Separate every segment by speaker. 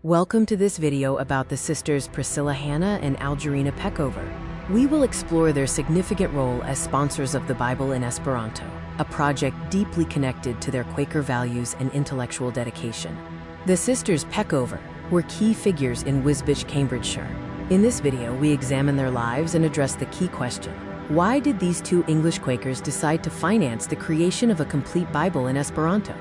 Speaker 1: Welcome to this video about the sisters Priscilla Hannah and Algerina Peckover. We will explore their significant role as sponsors of the Bible in Esperanto, a project deeply connected to their Quaker values and intellectual dedication. The sisters Peckover were key figures in Wisbech, Cambridgeshire. In this video, we examine their lives and address the key question: why did these two English Quakers decide to finance the creation of a complete Bible in Esperanto?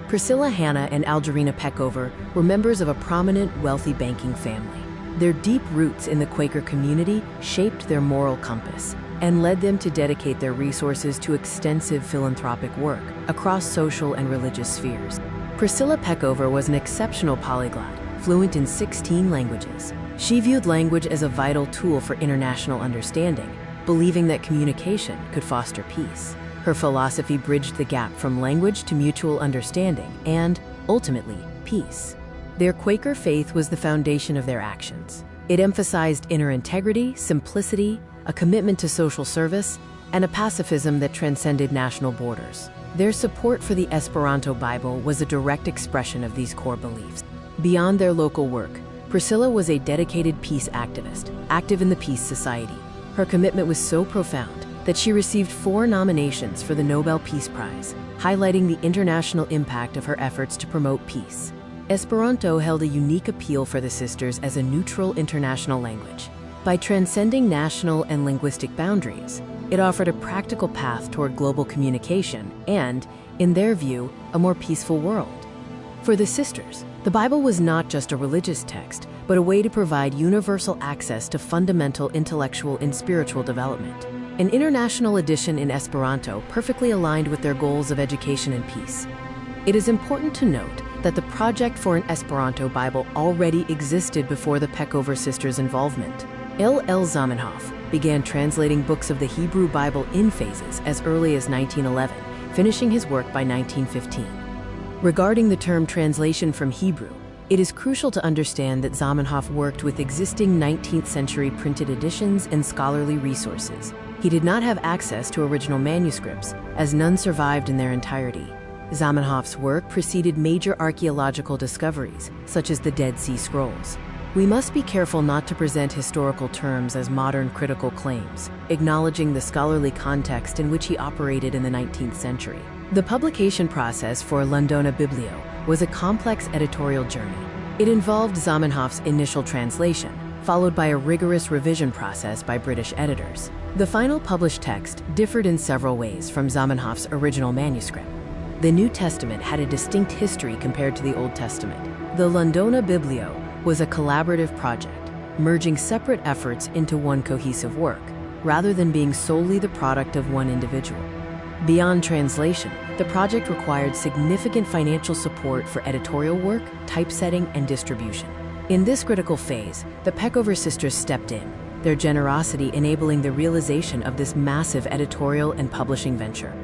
Speaker 1: Priscilla Hannah and Algerina Peckover were members of a prominent, wealthy banking family. Their deep roots in the Quaker community shaped their moral compass and led them to dedicate their resources to extensive philanthropic work across social and religious spheres. Priscilla Peckover was an exceptional polyglot, fluent in 16 languages. She viewed language as a vital tool for international understanding, believing that communication could foster peace. Her philosophy bridged the gap from language to mutual understanding and, ultimately, peace. Their Quaker faith was the foundation of their actions. It emphasized inner integrity, simplicity, a commitment to social service, and a pacifism that transcended national borders. Their support for the Esperanto Bible was a direct expression of these core beliefs. Beyond their local work, Priscilla was a dedicated peace activist, active in the Peace Society. Her commitment was so profound that she received 4 nominations for the Nobel Peace Prize, highlighting the international impact of her efforts to promote peace. Esperanto held a unique appeal for the sisters as a neutral international language. By transcending national and linguistic boundaries, it offered a practical path toward global communication and, in their view, a more peaceful world. For the sisters, the Bible was not just a religious text, but a way to provide universal access to fundamental intellectual and spiritual development. An international edition in Esperanto perfectly aligned with their goals of education and peace. It is important to note that the project for an Esperanto Bible already existed before the Peckover sisters' involvement. L. Zamenhof began translating books of the Hebrew Bible in phases as early as 1911, finishing his work by 1915. Regarding the term translation from Hebrew, it is crucial to understand that Zamenhof worked with existing 19th century printed editions and scholarly resources. He did not have access to original manuscripts, as none survived in their entirety. Zamenhof's work preceded major archaeological discoveries, such as the Dead Sea Scrolls. We must be careful not to present historical terms as modern critical claims, acknowledging the scholarly context in which he operated in the 19th century. The publication process for Londonske Biblije was a complex editorial journey. It involved Zamenhof's initial translation, followed by a rigorous revision process by British editors. The final published text differed in several ways from Zamenhof's original manuscript. The New Testament had a distinct history compared to the Old Testament. The Londonske Biblije was a collaborative project, merging separate efforts into one cohesive work, rather than being solely the product of one individual. Beyond translation, the project required significant financial support for editorial work, typesetting, and distribution. In this critical phase, the Peckover sisters stepped in, their generosity enabling the realization of this massive editorial and publishing venture.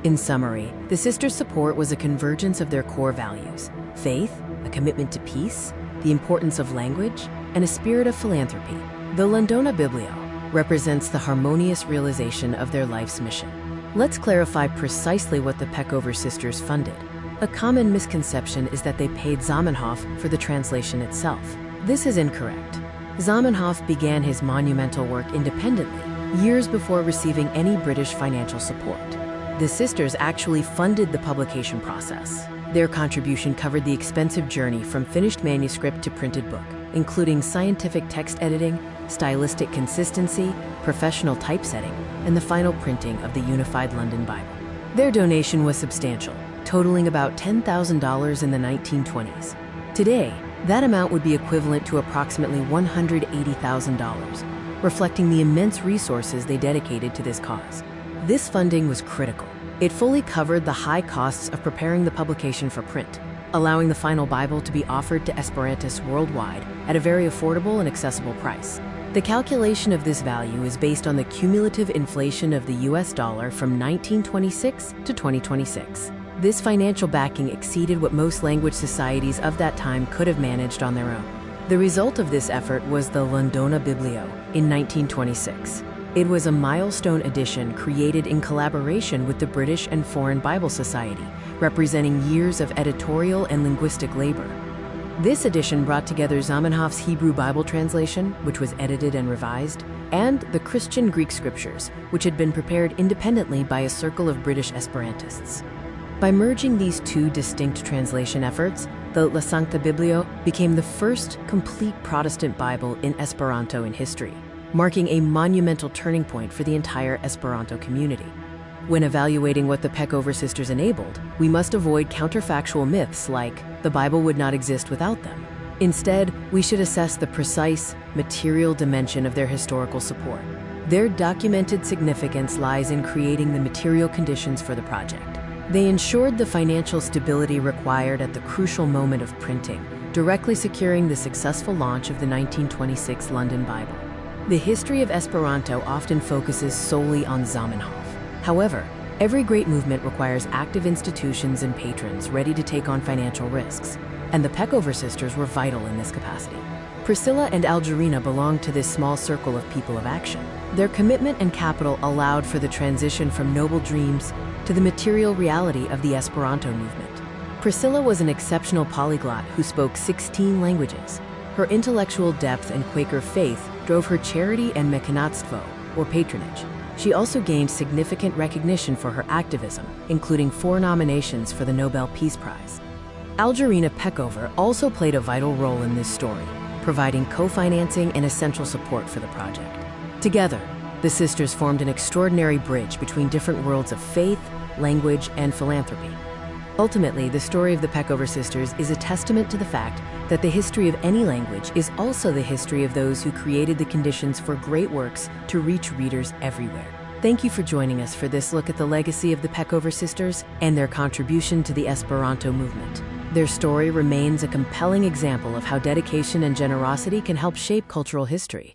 Speaker 1: In summary, the sisters' support was a convergence of their core values: faith, a commitment to peace, the importance of language, and a spirit of philanthropy. The Londonske Biblije represents the harmonious realization of their life's mission. Let's clarify precisely what the Peckover sisters funded. A common misconception is that they paid Zamenhof for the translation itself. This is incorrect. Zamenhof began his monumental work independently, years before receiving any British financial support. The sisters actually funded the publication process. Their contribution covered the expensive journey from finished manuscript to printed book, including scientific text editing, stylistic consistency, professional typesetting, and the final printing of the Unified London Bible. Their donation was substantial, totaling about $10,000 in the 1920s. Today, that amount would be equivalent to approximately $180,000, reflecting the immense resources they dedicated to this cause. This funding was critical. It fully covered the high costs of preparing the publication for print, allowing the final Bible to be offered to Esperantists worldwide at a very affordable and accessible price. The calculation of this value is based on the cumulative inflation of the US dollar from 1926 to 2026. This financial backing exceeded what most language societies of that time could have managed on their own. The result of this effort was the Londonske Biblije in 1926. It was a milestone edition created in collaboration with the British and Foreign Bible Society, representing years of editorial and linguistic labor. This edition brought together Zamenhof's Hebrew Bible translation, which was edited and revised, and the Christian Greek scriptures, which had been prepared independently by a circle of British Esperantists. By merging these two distinct translation efforts, the Londonske Biblije became the first complete Protestant Bible in Esperanto in history, marking a monumental turning point for the entire Esperanto community. When evaluating what the Peckover sisters enabled, we must avoid counterfactual myths like the Bible would not exist without them. Instead, we should assess the precise, material dimension of their historical support. Their documented significance lies in creating the material conditions for the project. They ensured the financial stability required at the crucial moment of printing, directly securing the successful launch of the 1926 London Bible. The history of Esperanto often focuses solely on Zamenhof. However, every great movement requires active institutions and patrons ready to take on financial risks, and the Peckover sisters were vital in this capacity. Priscilla and Algerina belonged to this small circle of people of action. Their commitment and capital allowed for the transition from noble dreams to the material reality of the Esperanto movement. Priscilla was an exceptional polyglot who spoke 16 languages. Her intellectual depth and Quaker faith drove her charity and mecenatstwo, or patronage. She also gained significant recognition for her activism, including 4 nominations for the Nobel Peace Prize. Algerina Peckover also played a vital role in this story, providing co-financing and essential support for the project. Together, the sisters formed an extraordinary bridge between different worlds of faith, language, and philanthropy. Ultimately, the story of the Peckover sisters is a testament to the fact that the history of any language is also the history of those who created the conditions for great works to reach readers everywhere. Thank you for joining us for this look at the legacy of the Peckover sisters and their contribution to the Esperanto movement. Their story remains a compelling example of how dedication and generosity can help shape cultural history.